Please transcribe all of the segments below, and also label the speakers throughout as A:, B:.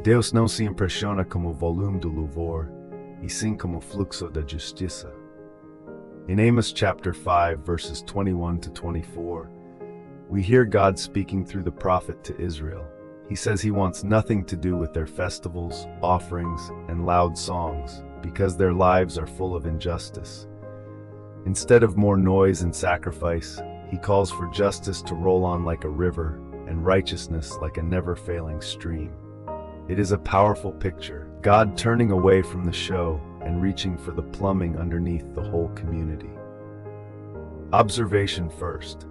A: Deus não se impressiona como o volume do louvor, e sim como o fluxo da justiça. In Amos chapter 5, verses 21 to 24, we hear God speaking through the prophet to Israel. He says he wants nothing to do with their festivals, offerings, and loud songs, because their lives are full of injustice. Instead of more noise and sacrifice, he calls for justice to roll on like a river and righteousness like a never-failing stream. It is a powerful picture, God turning away from the show and reaching for the plumbing underneath the whole community. Observation first.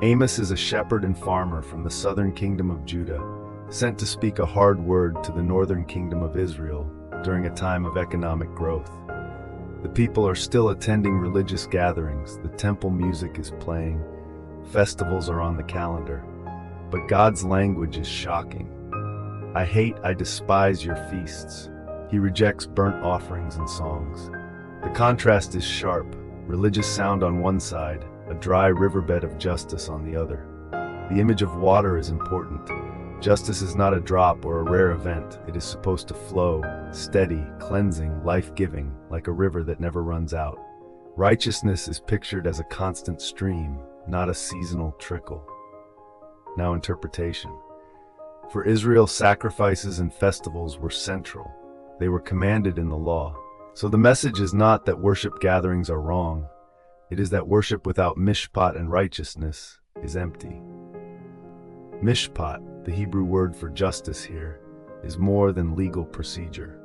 A: Amos is a shepherd and farmer from the southern kingdom of Judah, sent to speak a hard word to the northern kingdom of Israel during a time of economic growth. The people are still attending religious gatherings, the temple music is playing, festivals are on the calendar, but God's language is shocking. I despise your feasts. He rejects burnt offerings and songs. The contrast is sharp, religious sound on one side, a dry riverbed of justice on the other. The image of water is important. Justice is not a drop or a rare event. It is supposed to flow, steady, cleansing, life-giving, like a river that never runs out. Righteousness is pictured as a constant stream, not a seasonal trickle. Now interpretation. For Israel, sacrifices and festivals were central. They were commanded in the law. So the message is not that worship gatherings are wrong. It is that worship without mishpat and righteousness is empty. Mishpat, the Hebrew word for justice here, is more than legal procedure.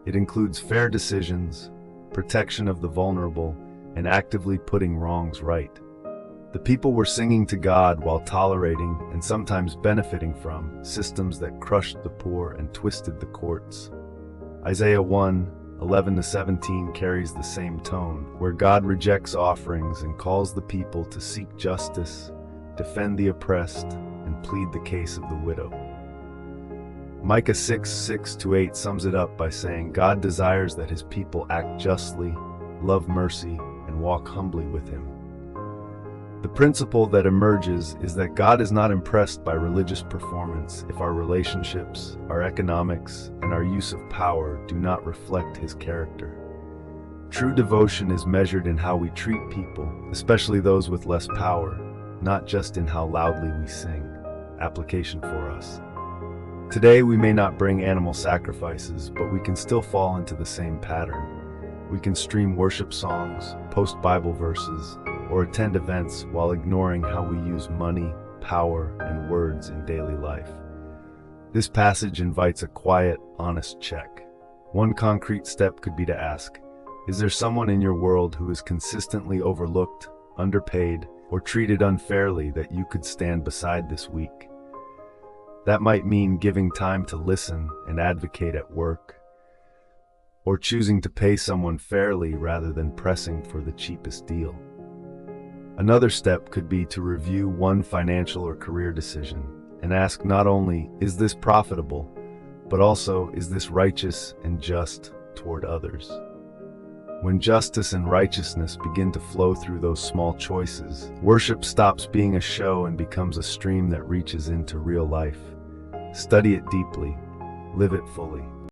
A: It includes fair decisions, protection of the vulnerable, and actively putting wrongs right. The people were singing to God while tolerating and sometimes benefiting from systems that crushed the poor and twisted the courts. Isaiah 1:11-17 carries the same tone, where God rejects offerings and calls the people to seek justice, defend the oppressed, and plead the case of the widow. Micah 6:6-8 sums it up by saying God desires that his people act justly, love mercy, and walk humbly with him. The principle that emerges is that God is not impressed by religious performance if our relationships, our economics, and our use of power do not reflect his character. True devotion is measured in how we treat people, especially those with less power, not just in how loudly we sing. Application for us. Today we may not bring animal sacrifices, but we can still fall into the same pattern. We can stream worship songs, post Bible verses, or attend events while ignoring how we use money, power, and words in daily life. This passage invites a quiet, honest check. One concrete step could be to ask, is there someone in your world who is consistently overlooked, underpaid, or treated unfairly that you could stand beside this week? That might mean giving time to listen and advocate at work, or choosing to pay someone fairly rather than pressing for the cheapest deal. Another step could be to review one financial or career decision and ask not only, is this profitable, but also, is this righteous and just toward others? When justice and righteousness begin to flow through those small choices, worship stops being a show and becomes a stream that reaches into real life. Study it deeply, live it fully.